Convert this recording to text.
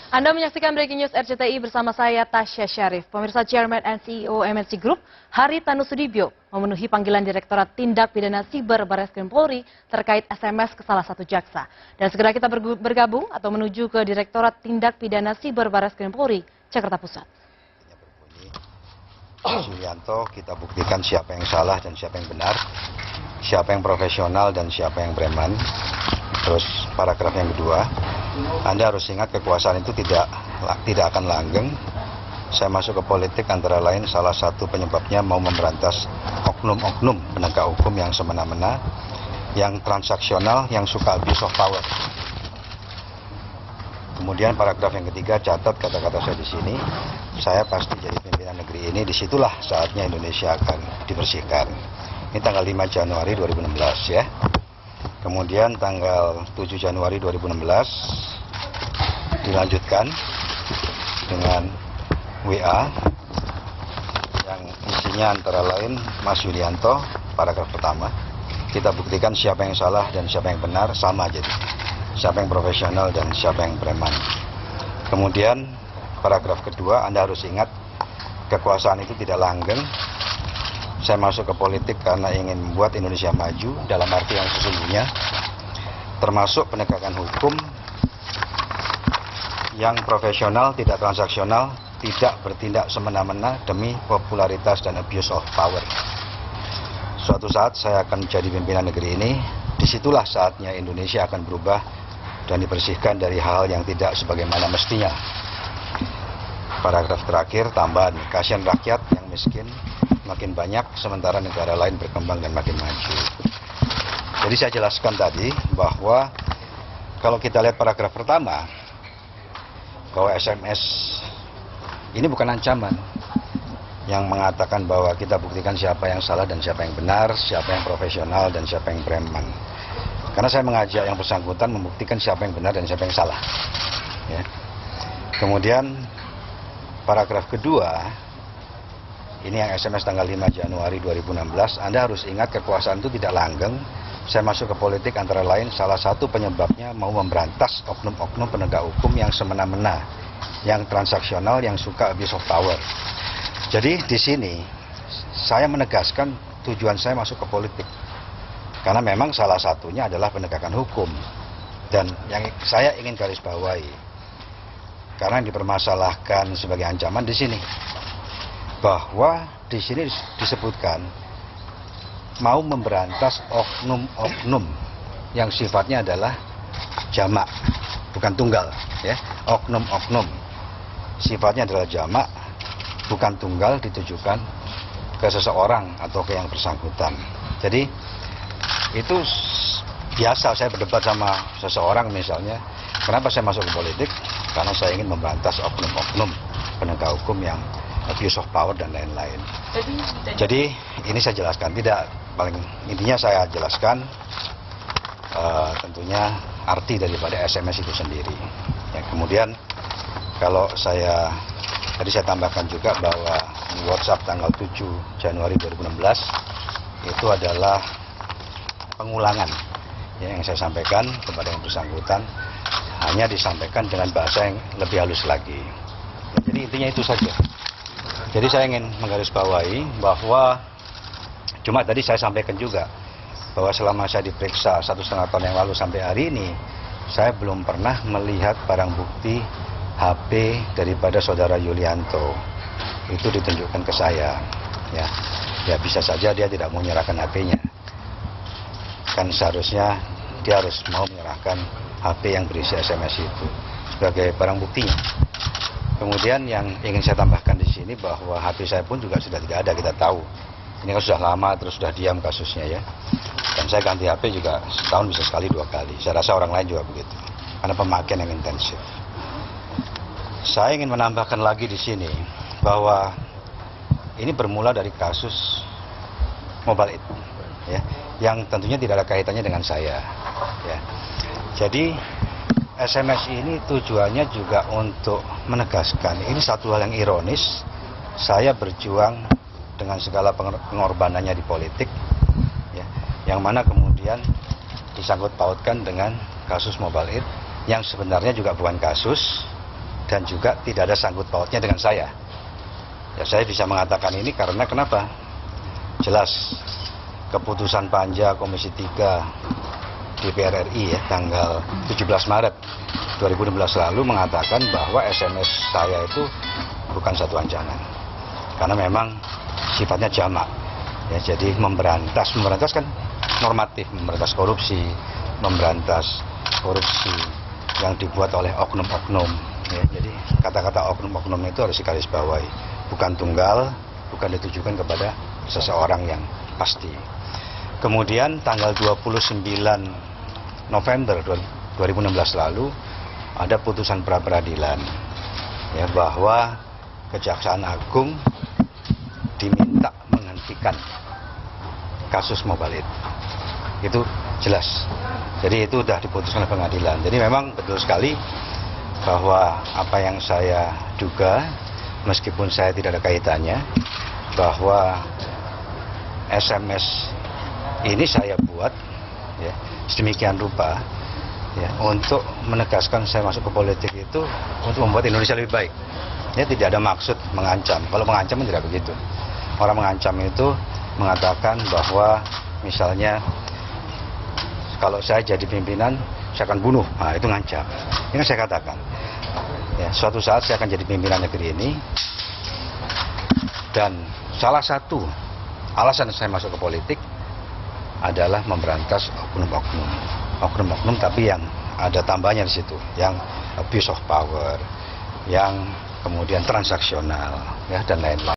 Anda menyaksikan Breaking News RCTI bersama saya Tasya Syarif. Pemirsa, Chairman and CEO MNC Group, Haritanu Sudibyo, memenuhi panggilan Direktorat Tindak Pidana Siber Barreskrim Polri terkait SMS ke salah satu jaksa. Dan segera kita bergabung atau menuju ke Direktorat Tindak Pidana Siber Barreskrim Polri, Jakarta Pusat. Yulianto, kita buktikan siapa yang salah dan siapa yang benar, siapa yang profesional dan siapa yang preman. Terus paragraf yang kedua, Anda harus ingat kekuasaan itu tidak akan langgeng. Saya masuk ke politik antara lain salah satu penyebabnya mau memberantas oknum-oknum penegak hukum yang semena-mena, yang transaksional, yang suka abuse of power. Kemudian paragraf yang ketiga, catat kata-kata saya di sini. Saya pasti jadi pimpinan negeri ini. Disitulah saatnya Indonesia akan dibersihkan. Ini tanggal 5 Januari 2016 ya. Kemudian tanggal 7 Januari 2016 dilanjutkan dengan WA yang isinya antara lain Mas Yulianto, paragraf pertama. Kita buktikan siapa yang salah dan siapa yang benar, sama jadi. Siapa yang profesional dan siapa yang preman. Kemudian paragraf kedua, Anda harus ingat kekuasaan itu tidak langgeng. Saya masuk ke politik karena ingin membuat Indonesia maju dalam arti yang sesungguhnya, termasuk penegakan hukum yang profesional, tidak transaksional, tidak bertindak semena-mena demi popularitas dan abuse of power. Suatu saat saya akan menjadi pimpinan negeri ini. Disitulah saatnya Indonesia akan berubah dan dibersihkan dari hal yang tidak sebagaimana mestinya. Paragraf terakhir, tambahan, kasihan rakyat yang miskin makin banyak, sementara negara lain berkembang dan makin maju. Jadi saya jelaskan tadi bahwa kalau kita lihat paragraf pertama, bahwa SMS ini bukan ancaman yang mengatakan bahwa kita buktikan siapa yang salah dan siapa yang benar, siapa yang profesional dan siapa yang preman. Karena saya mengajak yang bersangkutan membuktikan siapa yang benar dan siapa yang salah. Ya. Kemudian paragraf kedua, ini yang SMS tanggal 5 Januari 2016, Anda harus ingat kekuasaan itu tidak langgeng. Saya masuk ke politik antara lain salah satu penyebabnya mau memberantas oknum-oknum penegak hukum yang semena-mena, yang transaksional, yang suka abuse of power. Jadi di sini saya menegaskan tujuan saya masuk ke politik. Karena memang salah satunya adalah penegakan hukum. Dan yang saya ingin garis bawahi, karena yang dipermasalahkan sebagai ancaman di sini, bahwa di sini disebutkan mau memberantas oknum-oknum yang sifatnya adalah jamak, bukan tunggal, ya. Oknum-oknum sifatnya adalah jamak, bukan tunggal, ditujukan ke seseorang atau ke yang bersangkutan. Jadi itu biasa saya berdebat sama seseorang misalnya, kenapa saya masuk ke politik? Karena saya ingin memberantas oknum-oknum penegak hukum yang abuse of power dan lain-lain. Jadi ini saya jelaskan, tidak paling intinya saya jelaskan tentunya arti daripada SMS itu sendiri. Ya, kemudian kalau tadi saya tambahkan juga bahwa di WhatsApp tanggal 7 Januari 2016 itu adalah pengulangan ya, yang saya sampaikan kepada yang bersangkutan, hanya disampaikan dengan bahasa yang lebih halus lagi. Ya, jadi intinya itu saja. Jadi saya ingin menggarisbawahi bahwa cuma tadi saya sampaikan juga bahwa selama saya diperiksa 1,5 tahun yang lalu sampai hari ini, saya belum pernah melihat barang bukti HP daripada saudara Yulianto itu ditunjukkan ke saya. Ya bisa saja dia tidak mau menyerahkan HP-nya. Kan seharusnya dia harus mau menyerahkan HP yang berisi SMS itu sebagai barang buktinya. Kemudian yang ingin saya tambahkan di sini bahwa HP saya pun juga sudah tidak ada, kita tahu. Ini kan sudah lama terus sudah diam kasusnya ya. Dan saya ganti HP juga setahun bisa sekali 2 kali. Saya rasa orang lain juga begitu. Karena pemakaian yang intensif. Saya ingin menambahkan lagi di sini bahwa ini bermula dari kasus Mobile Aid ya, yang tentunya tidak ada kaitannya dengan saya ya. Jadi SMS ini tujuannya juga untuk menegaskan, ini satu hal yang ironis, saya berjuang dengan segala pengorbanannya di politik, ya, yang mana kemudian disangkut pautkan dengan kasus Mobile Aid, yang sebenarnya juga bukan kasus, dan juga tidak ada sangkut pautnya dengan saya. Ya, saya bisa mengatakan ini karena kenapa? Jelas keputusan Panja Komisi 3 DPR RI ya, tanggal 17 Maret 2016 lalu mengatakan bahwa SMS saya itu bukan satu ancaman. Karena memang sifatnya jamak. Ya, jadi memberantas kan normatif, memberantas korupsi yang dibuat oleh oknum-oknum. Ya, jadi kata-kata oknum-oknum itu harus digarisbawahi, bukan tunggal, bukan ditujukan kepada seseorang yang pasti. Kemudian tanggal 29 November 2016 lalu ada putusan pra-peradilan ya, bahwa Kejaksaan Agung diminta menghentikan kasus Mobalit. Itu jelas. Jadi itu sudah diputuskan oleh pengadilan. Jadi memang betul sekali bahwa apa yang saya duga, meskipun saya tidak ada kaitannya, bahwa SMS ini saya buat ya, sedemikian rupa ya, untuk menegaskan saya masuk ke politik itu untuk membuat Indonesia lebih baik. Ya, tidak ada maksud mengancam. Kalau mengancam tidak begitu. Orang mengancam itu mengatakan bahwa misalnya kalau saya jadi pimpinan saya akan bunuh. Nah, itu ngancam. Ini saya katakan. Ya, suatu saat saya akan jadi pimpinan negeri ini, dan salah satu alasan saya masuk ke politik adalah memberantas oknum-oknum tapi yang ada tambahnya di situ, yang abuse of power, yang kemudian transaksional ya, dan lain-lain.